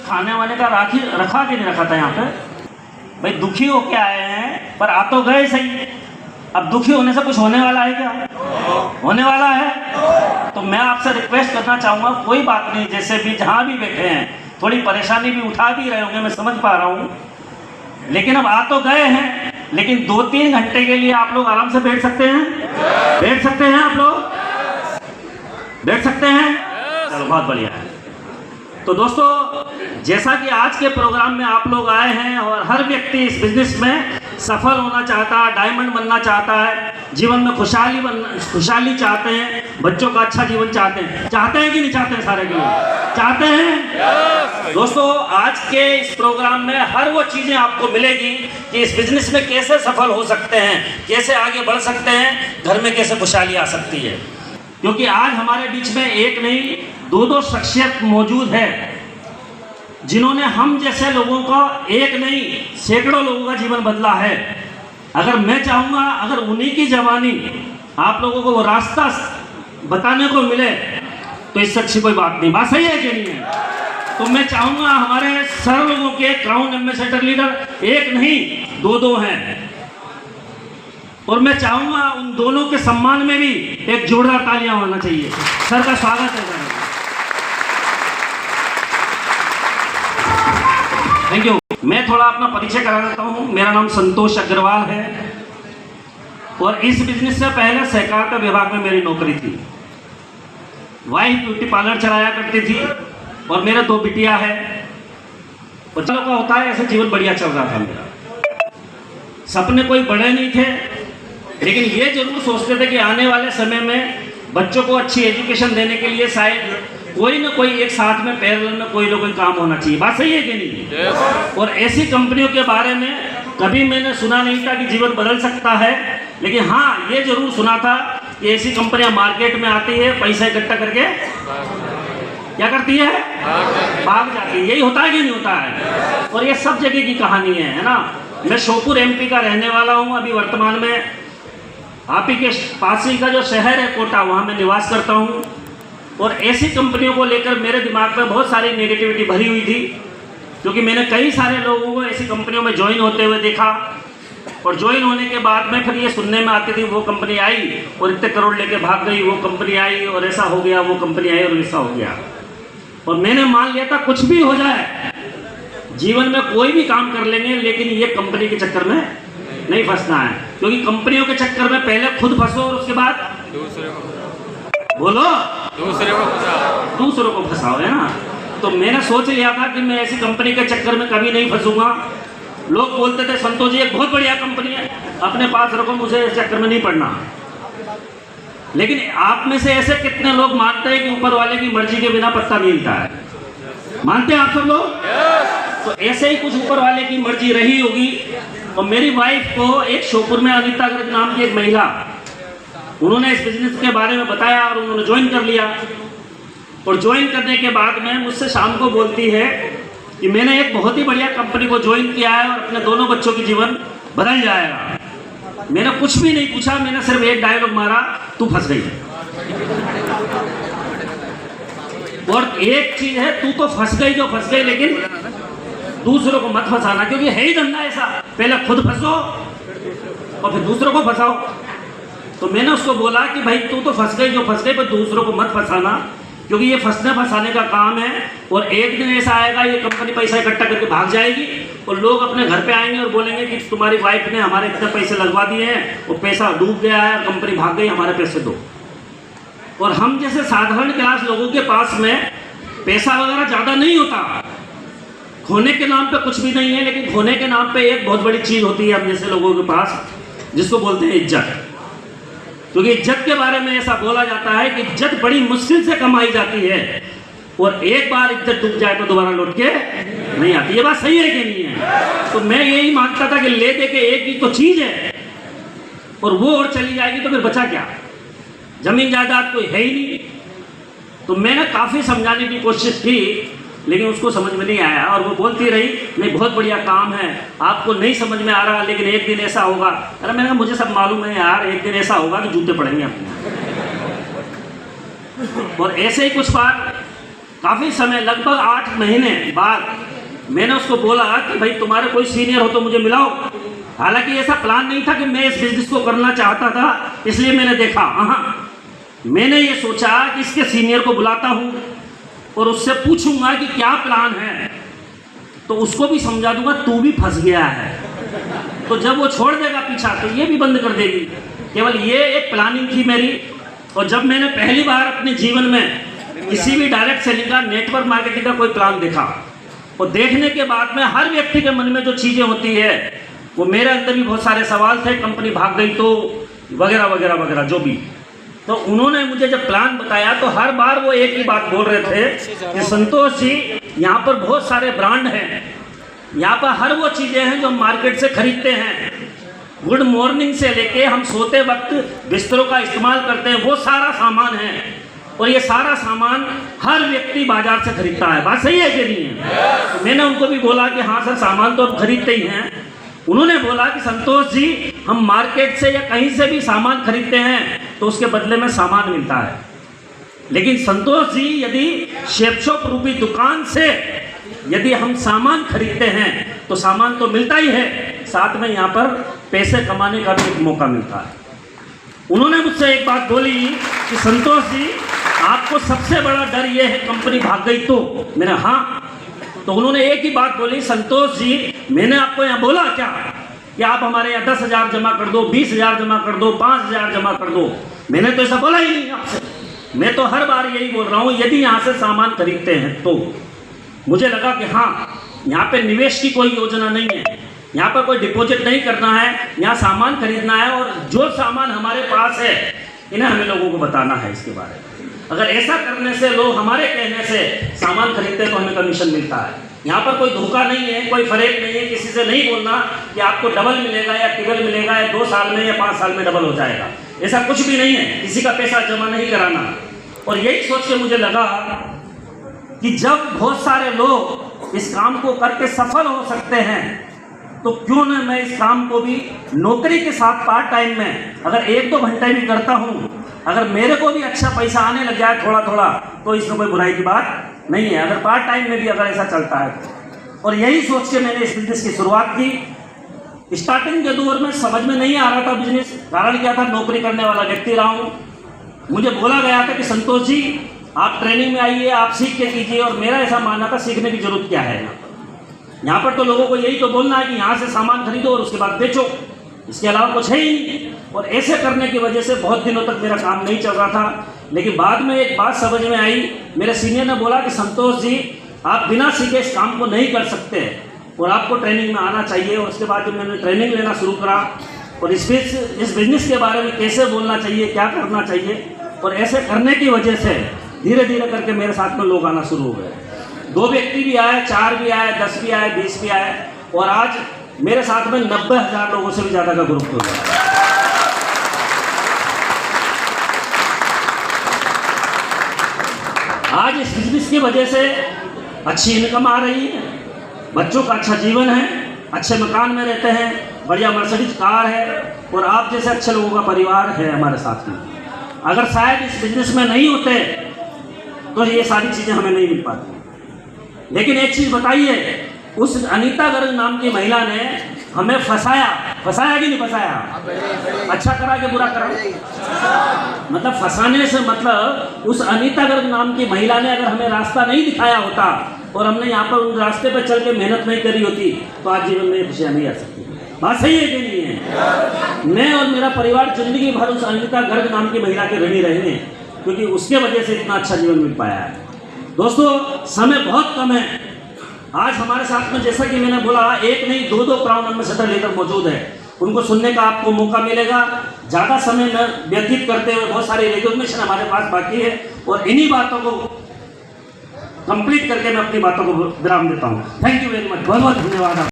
खाने वाने का रखा कि नहीं रखा था यहाँ पे? भाई दुखी होके आए हैं पर आ तो गए सही। अब दुखी होने से कुछ होने वाला है क्या? होने वाला है। तो मैं आपसे रिक्वेस्ट करना चाहूँगा, कोई बात नहीं, जैसे भी जहाँ भी बैठे हैं थोड़ी परेशानी भी उठा भी रहे होंगे, मैं समझ पा रहा हूँ, लेकिन अब आ तो गए हैं, लेकिन 2-3 घंटे के लिए आप लोग आराम से बैठ सकते हैं? बैठ सकते हैं आप लोग? बैठ सकते हैं? चलो बहुत बढ़िया है। तो दोस्तों, जैसा कि आज के प्रोग्राम में आप लोग आए हैं और हर व्यक्ति इस बिजनेस में सफल होना चाहता है, डायमंड बनना चाहता है, जीवन में खुशहाली चाहते हैं, बच्चों का अच्छा जीवन चाहते हैं कि नहीं चाहते हैं? सारे के लोग चाहते हैं। दोस्तों, आज के इस प्रोग्राम में हर वो चीज़ें आपको मिलेगी कि इस बिजनेस में कैसे सफल हो सकते हैं, कैसे आगे बढ़ सकते हैं, घर में कैसे खुशहाली आ सकती है। क्योंकि आज हमारे बीच में एक नहीं 2-2 शख्सियत मौजूद है जिन्होंने हम जैसे लोगों का एक नहीं सैकड़ों लोगों का जीवन बदला है। अगर मैं चाहूँगा, अगर उन्हीं की जवानी आप लोगों को वो रास्ता बताने को मिले तो इससे अच्छी कोई बात नहीं। बात सही है कि नहीं है? तो मैं चाहूँगा हमारे सर लोगों के क्राउन एम्बेसडर लीडर एक नहीं 2-2 हैं, और मैं चाहूँगा उन दोनों के सम्मान में भी एक जोरदार तालियां होना चाहिए। सर का स्वागत है सर। Thank you. मैं थोड़ा अपना परिचय करा देता हूँ। मेरा नाम संतोष अग्रवाल है और इस बिजनेस से पहले सहकारिता विभाग में मेरी नौकरी थी। वाइफ ब्यूटी पार्लर चलाया करती थी और मेरे 2 बिटिया है। बच्चों का होता है ऐसे जीवन बढ़िया चल रहा था मेरा। सपने कोई बड़े नहीं थे, लेकिन ये जरूर सोचते थे कि आने वाले समय में बच्चों को अच्छी एजुकेशन देने के लिए शायद कोई ना कोई एक साथ में पैरेलल में कोई ना कोई काम होना चाहिए। बात सही है कि नहीं? और ऐसी कंपनियों के बारे में कभी मैंने सुना नहीं था कि जीवन बदल सकता है, लेकिन हाँ ये जरूर सुना था कि ऐसी कंपनियां मार्केट में आती है, पैसा इकट्ठा करके क्या करती है? भाग जाती है। यही होता है कि नहीं होता है? और ये सब जगह की कहानी है ना। मैं श्योपुर MP का रहने वाला हूँ। अभी वर्तमान में आप ही के पास ही का जो शहर है कोटा, वहाँ मैं निवास करता हूँ। और ऐसी कंपनियों को लेकर मेरे दिमाग में बहुत सारी नेगेटिविटी भरी हुई थी, क्योंकि मैंने कई सारे लोगों को ऐसी कंपनियों में ज्वाइन होते हुए देखा। और ज्वाइन होने के बाद में फिर ये सुनने में आती थी वो कंपनी आई और इतने करोड़ लेके भाग गई, वो कंपनी आई और ऐसा हो गया, वो कंपनी आई और ऐसा हो गया। और मैंने मान लिया था कुछ भी हो जाए, जीवन में कोई भी काम कर लेंगे, लेकिन ये कंपनी के चक्कर में नहीं फंसना है। क्योंकि कंपनियों के चक्कर में पहले खुद फंसो और उसके बाद बोलो दूसरों को फंसाओ, है ना। तो मैंने सोच लिया था कि मैं ऐसी कंपनी के चक्कर में कभी नहीं फंसूंगा। लोग बोलते थे संतोष जी एक बहुत बढ़िया कंपनी है, अपने पास रखो, मुझे इस चक्कर में नहीं पड़ना। लेकिन आप में से ऐसे कितने लोग मानते हैं कि ऊपर वाले की मर्जी के बिना पत्ता नहीं हिलता है? मानते हैं आप सब लोग? तो ऐसे ही कुछ ऊपर वाले की मर्जी रही होगी। और मेरी वाइफ को एक श्योपुर में अनीता गर्ग नाम की एक महिला, उन्होंने इस बिजनेस के बारे में बताया और उन्होंने ज्वाइन कर लिया। और ज्वाइन करने के बाद में मुझसे शाम को बोलती है कि मैंने एक बहुत ही बढ़िया कंपनी को ज्वाइन किया है और अपने दोनों बच्चों की जीवन बदल जाएगा। मैंने कुछ भी नहीं पूछा, मैंने सिर्फ एक डायलॉग मारा, तू फंस गई। और एक चीज है, तू तो फंस गई जो फंस गई, लेकिन दूसरों को मत फंसाना, क्योंकि है ही धंधा ऐसा, पहले खुद फंसो और फिर दूसरों को फंसाओ। तो मैंने उसको बोला कि भाई तू तो फंस गई जो फंस गई, पर दूसरों को मत फंसाना, क्योंकि ये फंसने फंसाने का काम है। और एक दिन ऐसा आएगा ये कंपनी पैसा इकट्ठा करके भाग जाएगी और लोग अपने घर पे आएंगे और बोलेंगे कि तुम्हारी वाइफ ने हमारे इतने पैसे लगवा दिए हैं, वो पैसा डूब गया है, कंपनी भाग गई, हमारे पैसे दो। और हम जैसे साधारण क्लास लोगों के पास में पैसा वगैरह ज़्यादा नहीं होता, खोने के नाम पे कुछ भी नहीं है, लेकिन खोने के नाम पे एक बहुत बड़ी चीज़ होती है हम जैसे लोगों के पास, जिसको बोलते हैं इज्जत। क्योंकि इज्जत के बारे में ऐसा बोला जाता है कि इज्जत बड़ी मुश्किल से कमाई जाती है और एक बार इज्जत डूब जाए तो दोबारा लौट के नहीं आती। ये बात सही है कि नहीं है? तो मैं यही मानता था कि ले दे के एक ही तो चीज़ है और वो और चली जाएगी तो फिर बचा क्या? जमीन जायदाद कोई है ही नहीं। तो मैंने काफ़ी समझाने की कोशिश की, लेकिन उसको समझ में नहीं आया और वो बोलती रही नहीं बहुत बढ़िया काम है, आपको नहीं समझ में आ रहा, लेकिन एक दिन ऐसा होगा। अरे मैंने कहा मुझे सब मालूम है यार, एक दिन ऐसा होगा कि जूते पड़ेंगे अपने। और ऐसे ही कुछ बार काफ़ी समय लगभग 8 महीने बाद मैंने उसको बोला कि भाई तुम्हारे कोई सीनियर हो तो मुझे मिलाओ। हालांकि ऐसा प्लान नहीं था कि मैं इस बिजनेस को करना चाहता था, इसलिए मैंने देखा, हाँ मैंने ये सोचा कि इसके सीनियर को बुलाता हूँ और उससे पूछूंगा कि क्या प्लान है, तो उसको भी समझा दूंगा तू भी फंस गया है। तो जब वो छोड़ देगा पीछा तो ये भी बंद कर देगी। केवल ये एक प्लानिंग थी मेरी। और जब मैंने पहली बार अपने जीवन में किसी भी डायरेक्ट सेलिंग का, नेटवर्क मार्केटिंग का कोई प्लान देखा, और देखने के बाद में हर व्यक्ति के मन में जो चीज़ें होती है, वो मेरे अंदर भी बहुत सारे सवाल थे, कंपनी भाग गई तो वगैरह वगैरह वगैरह जो भी। तो उन्होंने मुझे जब प्लान बताया तो हर बार वो एक ही बात बोल रहे थे कि संतोष जी, यहाँ पर बहुत सारे ब्रांड हैं, यहाँ पर हर वो चीज़ें हैं जो हम मार्केट से खरीदते हैं। गुड मॉर्निंग से लेके हम सोते वक्त बिस्तरों का इस्तेमाल करते हैं, वो सारा सामान है, और ये सारा सामान हर व्यक्ति बाजार से खरीदता है। बात सही है कि नहीं है? तो मैंने उनको भी बोला कि हाँ सर, सामान तो हम खरीदते ही हैं। उन्होंने बोला कि संतोष जी, हम मार्केट से या कहीं से भी सामान खरीदते हैं तो उसके बदले में सामान मिलता है, लेकिन संतोष जी यदि शेप शॉप रूपी दुकान से यदि हम सामान खरीदते हैं तो सामान तो मिलता ही है, साथ में यहाँ पर पैसे कमाने का भी एक मौका मिलता है। उन्होंने मुझसे एक बात बोली कि संतोष जी, आपको सबसे बड़ा डर ये है कंपनी भाग गई तो? मैंने हाँ। तो उन्होंने एक ही बात बोली, संतोष जी, मैंने आपको यहाँ बोला क्या कि आप हमारे यहाँ 10,000 जमा कर दो, 20,000 जमा कर दो, 5,000 जमा कर दो? मैंने तो ऐसा बोला ही नहीं आपसे। मैं तो हर बार यही बोल रहा हूँ, यदि यहाँ से सामान खरीदते हैं तो। मुझे लगा कि हाँ, यहाँ पे निवेश की कोई योजना नहीं है, यहाँ पर कोई डिपॉजिट नहीं करना है, यहाँ सामान खरीदना है, और जो सामान हमारे पास है इन्हें हमें लोगों को बताना है इसके बारे में। अगर ऐसा करने से, लोग हमारे कहने से सामान खरीदते हैं तो हमें कमीशन मिलता है। यहाँ पर कोई धोखा नहीं है, कोई फरेब नहीं है, किसी से नहीं बोलना कि आपको डबल मिलेगा या ट्रिपल मिलेगा या 2 साल में या 5 साल में डबल हो जाएगा, ऐसा कुछ भी नहीं है। किसी का पैसा जमा नहीं कराना। और यही सोच के मुझे लगा कि जब बहुत सारे लोग इस काम को करके सफल हो सकते हैं तो क्यों न मैं इस काम को भी नौकरी के साथ पार्ट टाइम में अगर 1-2 घंटे भी करता हूँ, अगर मेरे को भी अच्छा पैसा आने लग जाए थोड़ा थोड़ा, तो इसमें कोई बुराई की बात नहीं है, अगर पार्ट टाइम में भी अगर ऐसा चलता है तो। और यही सोच के मैंने इस बिजनेस की शुरुआत की। स्टार्टिंग के दौर में समझ में नहीं आ रहा था बिजनेस, कारण क्या था, नौकरी करने वाला व्यक्ति रहा हूँ। मुझे बोला गया था कि संतोष जी, आप ट्रेनिंग में आइए, आप सीख के कीजिए, और मेरा ऐसा मानना था सीखने की जरूरत क्या है। यहाँ पर तो लोगों को यही तो बोलना है कि यहाँ से सामान खरीदो और उसके बाद बेचो, इसके अलावा कुछ है ही नहीं। और ऐसे करने की वजह से बहुत दिनों तक मेरा काम नहीं चल रहा था। लेकिन बाद में एक बात समझ में आई, मेरे सीनियर ने बोला कि संतोष जी, आप बिना सीखे इस काम को नहीं कर सकते और आपको ट्रेनिंग में आना चाहिए। और उसके बाद जब मैंने ट्रेनिंग लेना शुरू करा और इस बिजनेस के बारे में कैसे बोलना चाहिए, क्या करना चाहिए, और ऐसे करने की वजह से धीरे धीरे करके मेरे साथ में लोग आना शुरू हो गए। 2 व्यक्ति भी आए, 4 भी आए, 10 भी आए, 20 भी आए, और आज मेरे साथ में 90,000 लोगों से भी ज़्यादा का ग्रुप हो गया। आज इस बिजनेस की वजह से अच्छी इनकम आ रही है, बच्चों का अच्छा जीवन है, अच्छे मकान में रहते हैं, बढ़िया मर्सिडीज कार है, और आप जैसे अच्छे लोगों का परिवार है हमारे साथ में। अगर शायद इस बिजनेस में नहीं होते तो ये सारी चीज़ें हमें नहीं मिल पाती। लेकिन एक चीज़ बताइए, उस अनीता गर्ग नाम की महिला ने हमें फंसाया कि नहीं फंसाया? अच्छा करा कि बुरा करा? मतलब फंसाने से मतलब उस अनीता गर्ग नाम की महिला ने अगर हमें रास्ता नहीं दिखाया होता और हमने यहाँ पर उस रास्ते पर चल के मेहनत नहीं करी होती तो आज जीवन में खुशियाँ नहीं आ सकती। बात सही है कि नहीं है? मैं और मेरा परिवार जिंदगी भर उस अनीता गर्ग नाम की महिला के ऋणी रहे हैं, क्योंकि उसके वजह से इतना अच्छा जीवन मिल पाया है। दोस्तों, समय बहुत कम है। आज हमारे साथ में, जैसा कि मैंने बोला, 1 नहीं 2 क्राउन एम्बेसडर लीडर मौजूद है। उनको सुनने का आपको मौका मिलेगा। ज़्यादा समय न व्यतीत करते हुए बहुत सारी रिकॉग्निशन हमारे पास बाकी है, और इन्हीं बातों को कंप्लीट करके मैं अपनी बातों को विराम देता हूँ। थैंक यू वेरी मच, बहुत बहुत धन्यवाद।